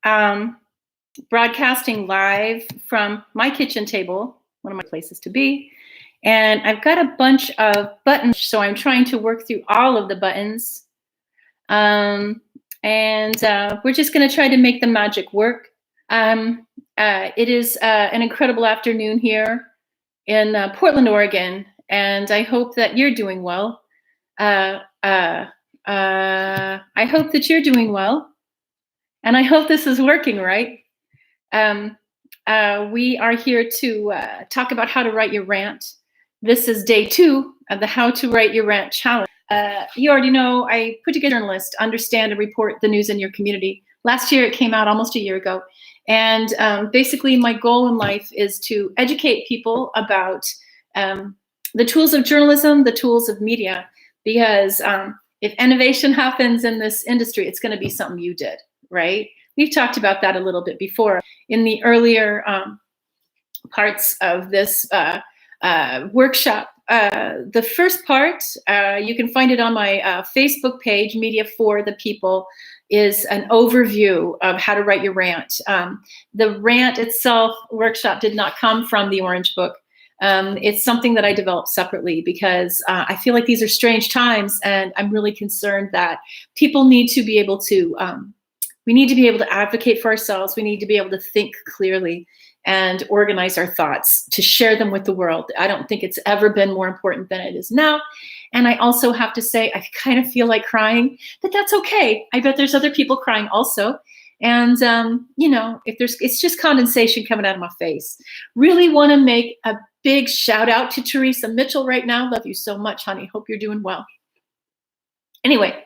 um, broadcasting live from my kitchen table, one of my places to be. And I've got a bunch of buttons, so I'm trying to work through all of the buttons. Um, and we're just going to try to make the magic work. It is an incredible afternoon here in Portland, Oregon, and I hope that you're doing well. I hope that you're doing well, and I hope this is working right. We are here to talk about how to write your rant. This is day 2 of the How to Write Your Rant challenge. You already know I put together a journalist, understand and report the news in your community. Last year, it came out almost a year ago. And basically, my goal in life is to educate people about the tools of journalism, the tools of media, because if innovation happens in this industry, it's going to be something you did, right? We've talked about that a little bit before in the earlier parts of this workshop. The first part, you can find it on my Facebook page, Media for the People, is an overview of how to write your rant. The rant itself workshop did not come from the Orange Book. It's something that I developed separately because I feel like these are strange times, and I'm really concerned that people need to be able to we need to be able to advocate for ourselves. We need to be able to think clearly and organize our thoughts to share them with the world. I don't think it's ever been more important than it is now. And I also have to say, I kind of feel like crying, but that's okay. I bet there's other people crying also. And, it's just condensation coming out of my face. Really want to make a big shout out to Teresa Mitchell right now. Love you so much, honey. Hope you're doing well. Anyway,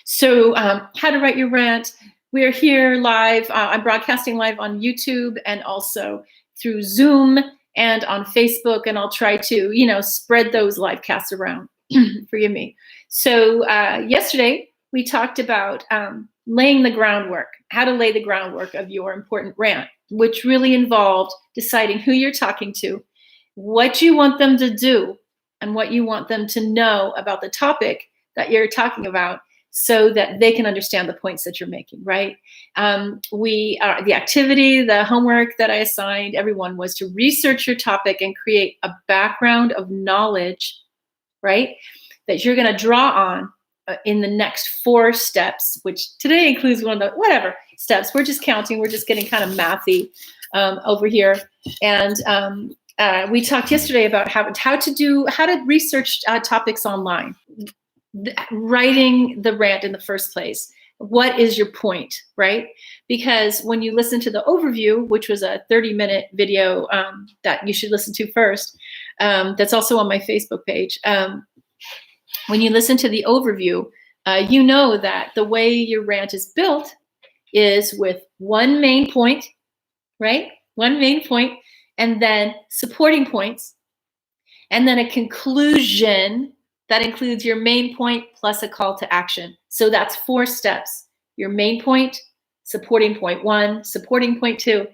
so how to write your rant. We're here live. I'm broadcasting live on YouTube and also through Zoom and on Facebook. And I'll try to, spread those live casts around. Forgive me. So yesterday we talked about laying the groundwork, how to lay the groundwork of your important rant, which really involved deciding who you're talking to, what you want them to do, and what you want them to know about the topic that you're talking about, so that they can understand the points that you're making, right? The activity, the homework that I assigned everyone was to research your topic and create a background of knowledge, right, that you're going to draw on in the next 4 steps, which today includes one of the whatever steps. We're just counting. We're just getting kind of mathy over here. And we talked yesterday about how to research topics online. Writing the rant in the first place. What is your point, right? Because when you listen to the overview, which was a 30-minute video that you should listen to first, that's also on my Facebook page. When you listen to the overview, you know that the way your rant is built is with one main point, right? One main point, and then supporting points, and then a conclusion that includes your main point plus a call to action. So that's 4 steps. Your main point, supporting point 1, supporting point 2,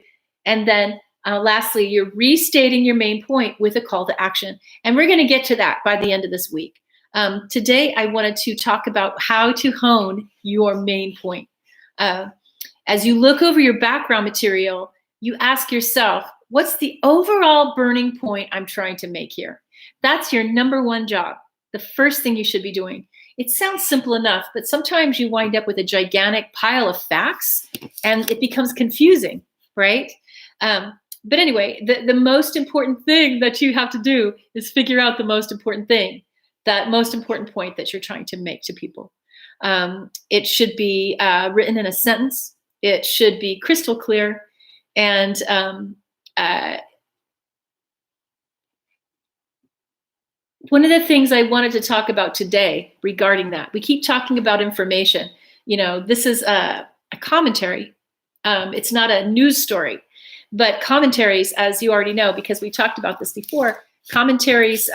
and then lastly, you're restating your main point with a call to action. And we're going to get to that by the end of this week. Today, I wanted to talk about how to hone your main point. As you look over your background material, you ask yourself, what's the overall burning point I'm trying to make here? That's your number 1 job. The first thing you should be doing. It sounds simple enough, but sometimes you wind up with a gigantic pile of facts and it becomes confusing, right? But anyway, the most important thing that you have to do is figure out the most important thing, that most important point that you're trying to make to people. It should be written in a sentence. It should be crystal clear. And one of the things I wanted to talk about today regarding that, we keep talking about information. This is a commentary. It's not a news story, but commentaries, as you already know, because we talked about this before, commentaries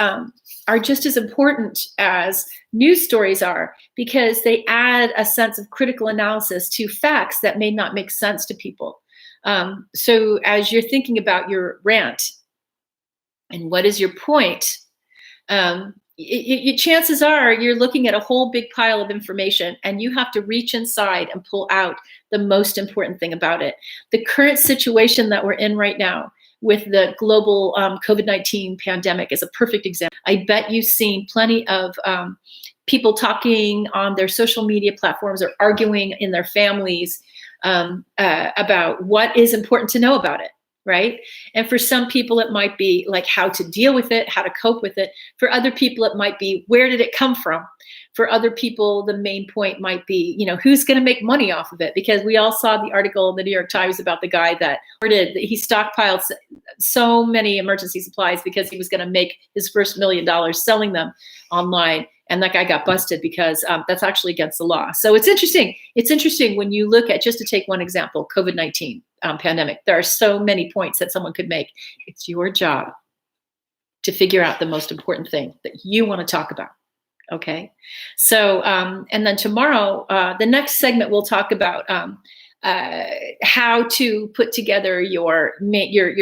are just as important as news stories are, because they add a sense of critical analysis to facts that may not make sense to people. So as you're thinking about your rant and what is your point, chances are you're looking at a whole big pile of information, and you have to reach inside and pull out the most important thing about it. The current situation that we're in right now with the global COVID-19 pandemic is a perfect example. I bet you've seen plenty of people talking on their social media platforms or arguing in their families about what is important to know about it, right? And for some people, it might be like how to deal with it, how to cope with it. For other people, it might be where did it come from? For other people, the main point might be, who's going to make money off of it? Because we all saw the article in the New York Times about the guy that he stockpiled so many emergency supplies because he was going to make his first $1 million selling them online. And that guy got busted because that's actually against the law. So it's interesting. It's interesting when you look at, just to take one example, COVID-19 pandemic. There are so many points that someone could make. It's your job to figure out the most important thing that you want to talk about. Okay. So, and then tomorrow, the next segment, we'll talk about how to put together your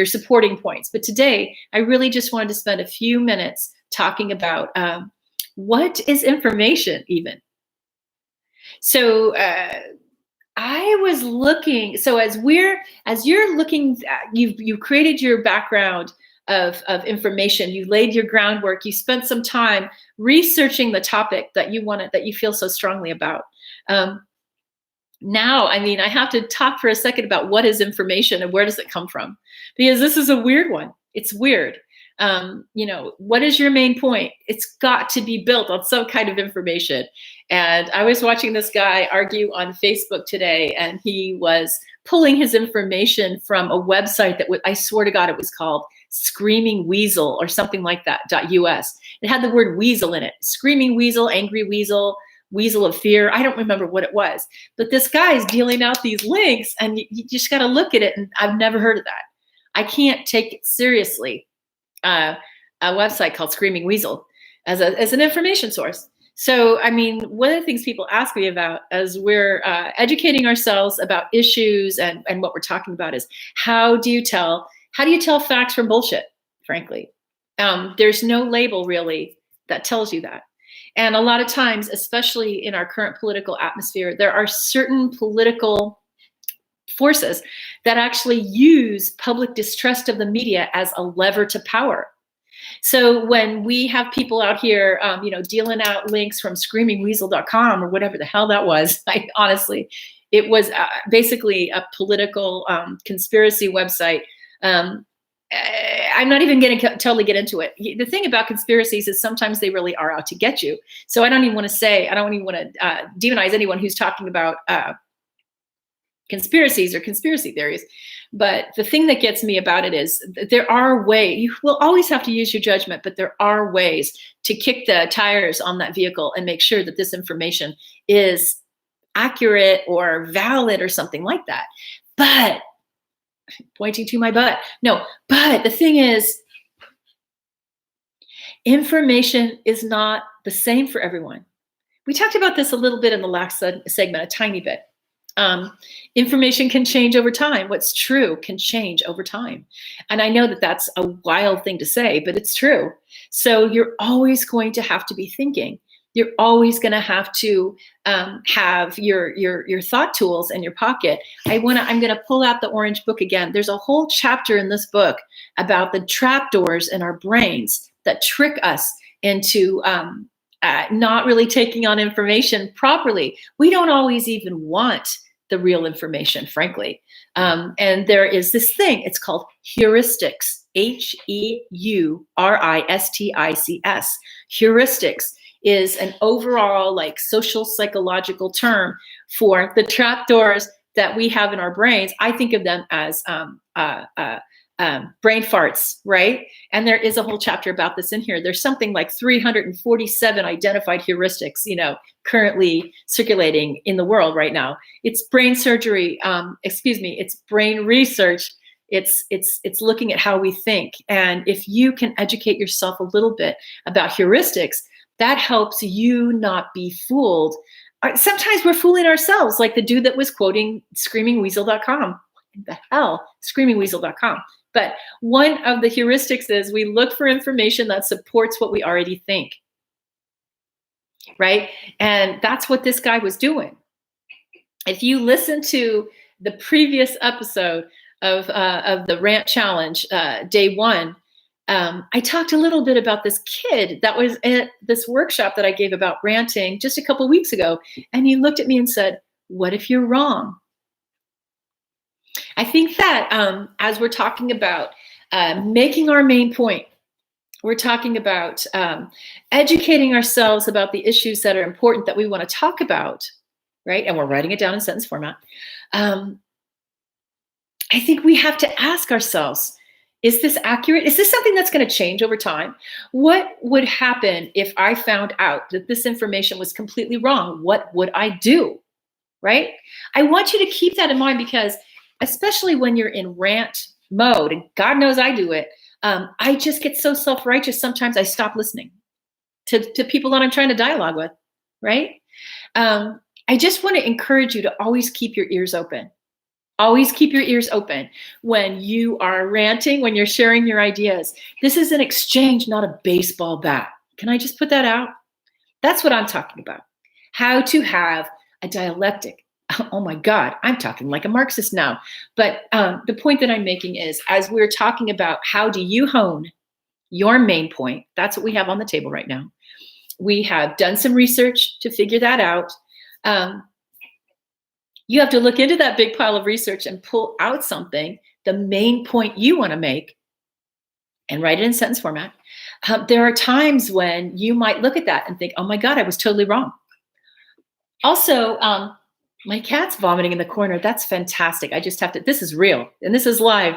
supporting points. But today, I really just wanted to spend a few minutes talking about what is information even. So I was looking. So as you're looking, you created your background of information. You laid your groundwork. You spent some time researching the topic that you feel so strongly about. Now, I have to talk for a second about what is information and where does it come from? Because this is a weird one. It's weird. What is your main point? It's got to be built on some kind of information. And I was watching this guy argue on Facebook today, and he was pulling his information from a website that I swear to God, it was called Screaming Weasel or something like that, .us. It had the word weasel in it. Screaming Weasel, Angry Weasel, Weasel of Fear. I don't remember what it was. But this guy is dealing out these links, and you just got to look at it. And I've never heard of that. I can't take it seriously. A website called Screaming Weasel as an information source. So, one of the things people ask me about as we're educating ourselves about issues and what we're talking about is how do you tell facts from bullshit, frankly? There's no label really that tells you that. And a lot of times, especially in our current political atmosphere, there are certain political forces that actually use public distrust of the media as a lever to power. So when we have people out here, dealing out links from screamingweasel.com or whatever the hell that was, honestly, it was basically a political conspiracy website. I'm not even going to totally get into it. The thing about conspiracies is sometimes they really are out to get you. So I don't even want to demonize anyone who's talking about conspiracies or conspiracy theories. But the thing that gets me about it is there are ways. You will always have to use your judgment, but there are ways to kick the tires on that vehicle and make sure that this information is accurate or valid or something like that. But pointing to my butt. No, but the thing is, information is not the same for everyone. We talked about this a little bit in the last segment, a tiny bit. Information can change over time. What's true can change over time. And I know that that's a wild thing to say, but it's true. So you're always going to have to be thinking. You're always going to have to have your thought tools in your pocket. I'm going to pull out the orange book again. There's a whole chapter in this book about the trapdoors in our brains that trick us into not really taking on information properly. We don't always even want the real information, frankly. And there is this thing, it's called heuristics, Heuristics. Heuristics is an overall social psychological term for the trapdoors that we have in our brains. I think of them as brain farts, right? And there is a whole chapter about this in here. There's something like 347 identified heuristics, currently circulating in the world right now. It's brain surgery, it's brain research. It's looking at how we think. And if you can educate yourself a little bit about heuristics, that helps you not be fooled. Sometimes we're fooling ourselves, like the dude that was quoting screamingweasel.com. What the hell? Screamingweasel.com. But one of the heuristics is we look for information that supports what we already think. right? And that's what this guy was doing. If you listen to the previous episode of the rant challenge, day one, I talked a little bit about this kid that was at this workshop that I gave about ranting just a couple of weeks ago. And he looked at me and said, "What if you're wrong?" I think that as we're talking about making our main point, we're talking about educating ourselves about the issues that are important that we want to talk about, right? And we're writing it down in sentence format. I think we have to ask ourselves, is this accurate? Is this something that's going to change over time? What would happen if I found out that this information was completely wrong? What would I do? Right? I want you to keep that in mind, because especially when you're in rant mode, and God knows I do it, I just get so self-righteous. Sometimes I stop listening to people that I'm trying to dialogue with, right? I just want to encourage you to always keep your ears open. Always keep your ears open when you are ranting, when you're sharing your ideas. This is an exchange, not a baseball bat. Can I just put that out? That's what I'm talking about. How to have a dialectic. Oh my God, I'm talking like a Marxist now. But the point that I'm making is, as we're talking about how do you hone your main point, that's what we have on the table right now. We have done some research to figure that out. You have to look into that big pile of research and pull out something, the main point you want to make, and write it in sentence format. There are times when you might look at that and think, oh my God, I was totally wrong. Also, my cat's vomiting in the corner. That's fantastic. I just have to, this is real. And this is live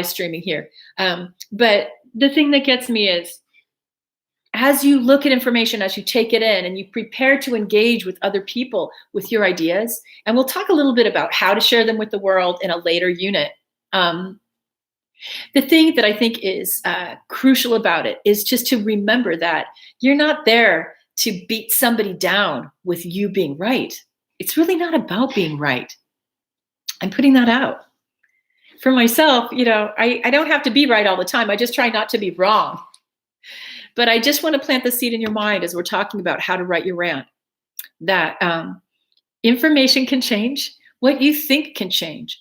streaming here. But the thing that gets me is, as you look at information, as you take it in and you prepare to engage with other people with your ideas, and we'll talk a little bit about how to share them with the world in a later unit. The thing that I think is crucial about it is just to remember that you're not there to beat somebody down with you being right. It's really not about being right. I'm putting that out. For myself, I don't have to be right all the time. I just try not to be wrong. But I just want to plant the seed in your mind as we're talking about how to write your rant, that information can change, what you think can change.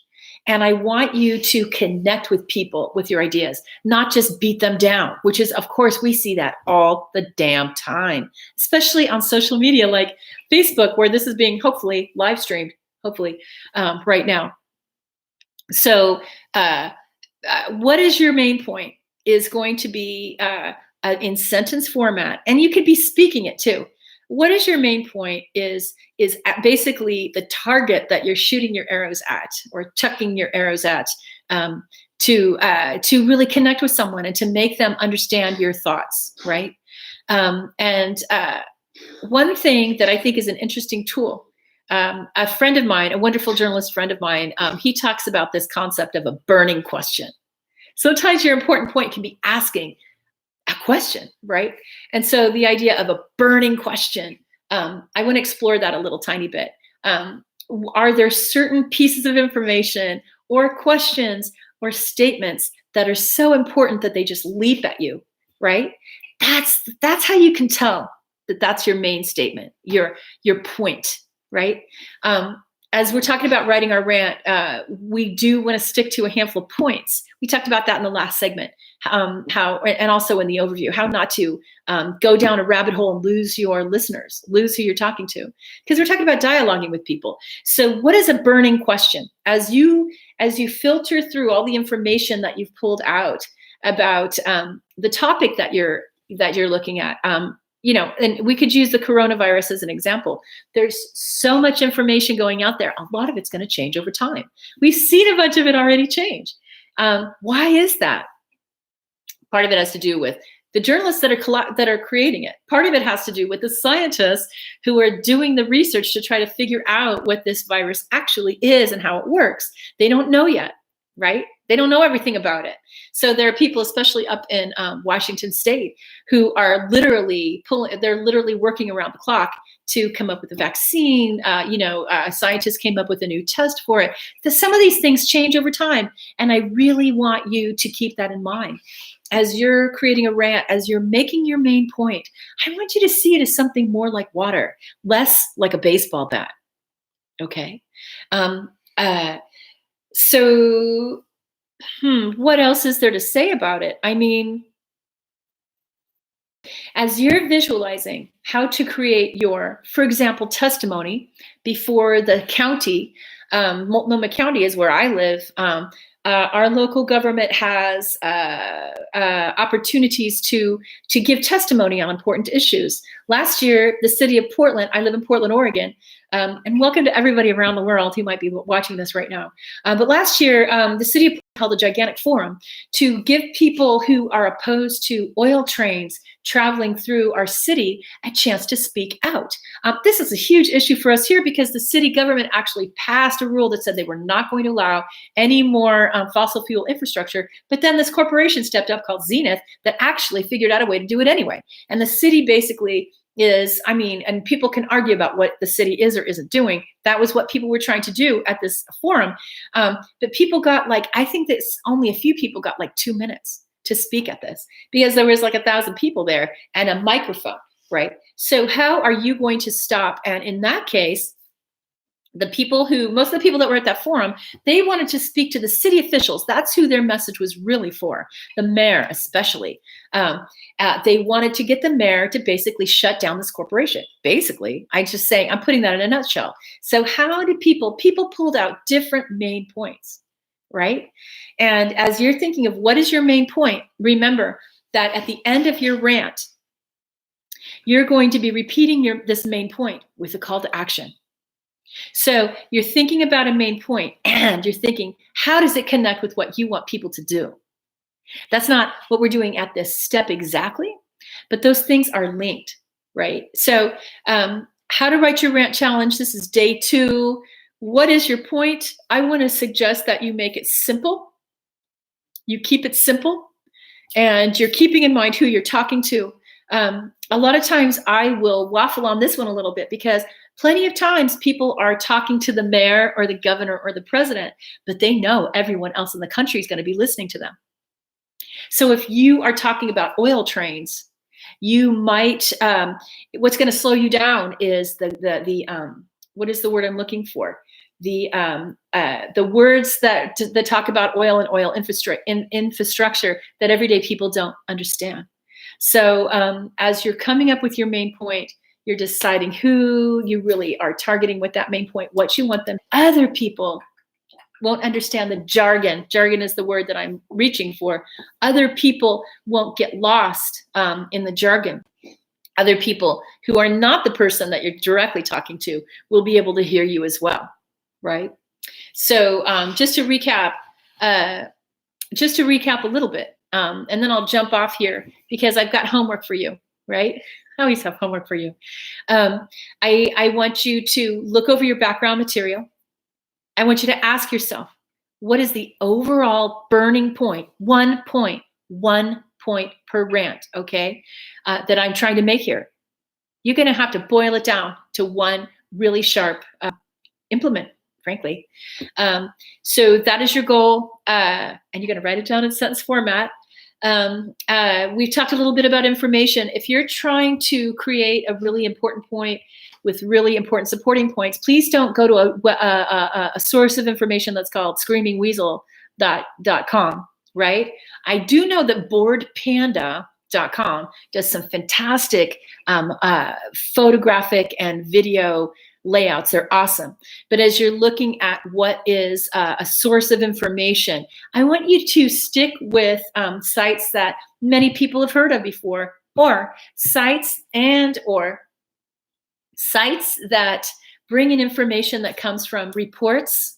And I want you to connect with people with your ideas, not just beat them down, which is, of course, we see that all the damn time, especially on social media like Facebook, where this is being hopefully live streamed, right now. So what is your main point is going to be in sentence format, and you could be speaking it too. What is your main point is basically the target that you're shooting your arrows at, or chucking your arrows at, to really connect with someone and to make them understand your thoughts, right? And one thing that I think is an interesting tool, a friend of mine, a wonderful journalist friend of mine, he talks about this concept of a burning question. Sometimes your important point can be asking a question, right? And so the idea of a burning question, I want to explore that a little tiny bit. Are there certain pieces of information or questions or statements that are so important that they just leap at you, right? That's how you can tell that that's your main statement, your point, right? As we're talking about writing our rant, we do want to stick to a handful of points. We talked about that in the last segment, how, and also in the overview, how not to go down a rabbit hole and lose your listeners, lose who you're talking to, because we're talking about dialoguing with people. So what is a burning question? As you filter through all the information that you've pulled out about the topic that you're looking at, and we could use the coronavirus as an example. There's so much information going out there. A lot of it's going to change over time. We've seen a bunch of it already change. Why is that? Part of it has to do with the journalists that are creating it. Part of it has to do with the scientists who are doing the research to try to figure out what this virus actually is and how it works. They don't know yet, right? They don't know everything about it. So there are people, especially up in Washington State, who are literally working around the clock to come up with a vaccine. Scientists came up with a new test for it. Some of these things change over time, and I really want you to keep that in mind. as you're creating a rant, as you're making your main point, I want you to see it as something more like water, less like a baseball bat. Okay. Um, uh, so, what else is there to say about it? I mean, as you're visualizing how to create your, for example, testimony before the county, Multnomah County is where I live. Our local government has opportunities to give testimony on important issues. Last year, the city of Portland, I live in Portland, Oregon, and welcome to everybody around the world who might be watching this right now. But last year, the city of Portland held a gigantic forum to give people who are opposed to oil trains traveling through our city a chance to speak out. This is a huge issue for us here because the city government actually passed a rule that said they were not going to allow any more fossil fuel infrastructure. But then this corporation stepped up called Zenith that actually figured out a way to do it anyway. And the city basically is, I mean, and people can argue about what the city is or isn't doing. That was what people were trying to do at this forum. But people got like, I think that only a few people got like 2 minutes to speak at this because there was like 1,000 people there and a microphone, right? So how are you going to stop? And in that case, most of the people that were at that forum, they wanted to speak to the city officials. That's who their message was really for, the mayor especially. They wanted to get the mayor to basically shut down this corporation. Basically, I'm putting that in a nutshell. So how did people pulled out different main points, right? And as you're thinking of what is your main point, remember that at the end of your rant, you're going to be repeating this main point with a call to action. So you're thinking about a main point and you're thinking, how does it connect with what you want people to do? That's not what we're doing at this step exactly, but those things are linked, right? So how to write your rant challenge. This is day 2. What is your point? I want to suggest that you make it simple. You keep it simple and you're keeping in mind who you're talking to. A lot of times I will waffle on this one a little bit because plenty of times people are talking to the mayor or the governor or the president, but they know everyone else in the country is going to be listening to them. So if you are talking about oil trains, you might, what's going to slow you down is what is the word I'm looking for? The words that talk about oil and oil infrastructure that everyday people don't understand. So as you're coming up with your main point, you're deciding who you really are targeting with that main point, what you want them. Other people won't understand the jargon. Jargon is the word that I'm reaching for. Other people won't get lost in the jargon. Other people who are not the person that you're directly talking to will be able to hear you as well, right? So just to recap a little bit, and then I'll jump off here because I've got homework for you, right? I always have homework for you. I want you to look over your background material. I want you to ask yourself, what is the overall burning point? 1 point per rant, okay, that I'm trying to make here. You're going to have to boil it down to one really sharp implement, frankly. So that is your goal, and you're going to write it down in sentence format. We've talked a little bit about information. If you're trying to create a really important point with really important supporting points, please don't go to a source of information that's called screamingweasel.com, right? I do know that boardpanda.com does some fantastic photographic and video layouts. They're awesome. But as you're looking at what is a source of information, I want you to stick with sites that many people have heard of before, or sites that bring in information that comes from reports,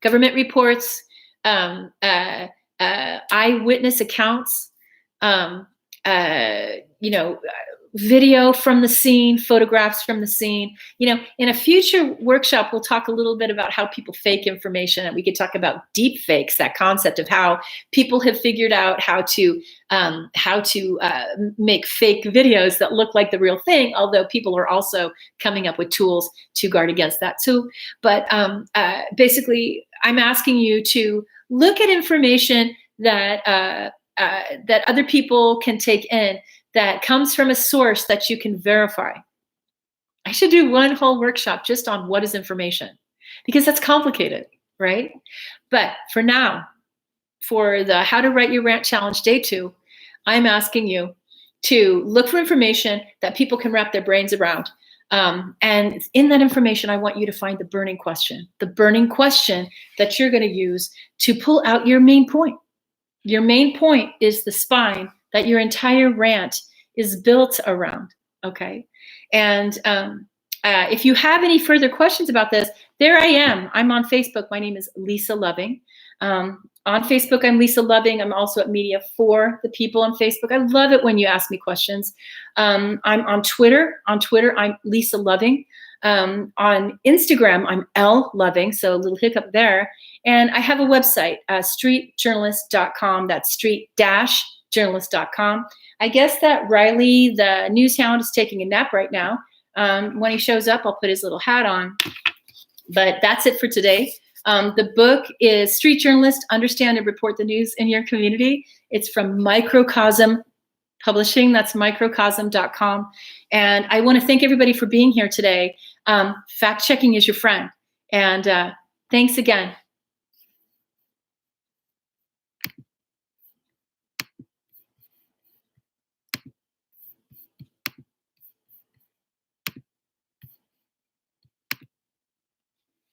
government reports, eyewitness accounts, video from the scene, photographs from the scene. In a future workshop, we'll talk a little bit about how people fake information, and we could talk about deep fakes, that concept of how people have figured out how to make fake videos that look like the real thing, although people are also coming up with tools to guard against that too. But basically, I'm asking you to look at information that that other people can take in, that comes from a source that you can verify. I should do one whole workshop just on what is information, because that's complicated, right? But for now, for the How to Write Your Rant Challenge Day 2, I'm asking you to look for information that people can wrap their brains around. And in that information, I want you to find the burning question that you're going to use to pull out your main point. Your main point is the spine that your entire rant is built around, okay? And if you have any further questions about this, there I am. I'm on Facebook. My name is Lisa Loving. On Facebook, I'm Lisa Loving. I'm also at Media for the People on Facebook. I love it when you ask me questions. I'm on Twitter. On Twitter, I'm Lisa Loving. On Instagram, I'm L Loving, so a little hiccup there. And I have a website, streetjournalist.com. That's street-journalist.com. I guess that Riley, the news hound, is taking a nap right now. When he shows up, I'll put his little hat on. But that's it for today. The book is Street Journalist, Understand and Report the News in Your Community. It's from Microcosm Publishing. That's microcosm.com. And I want to thank everybody for being here today. Fact checking is your friend. And thanks again.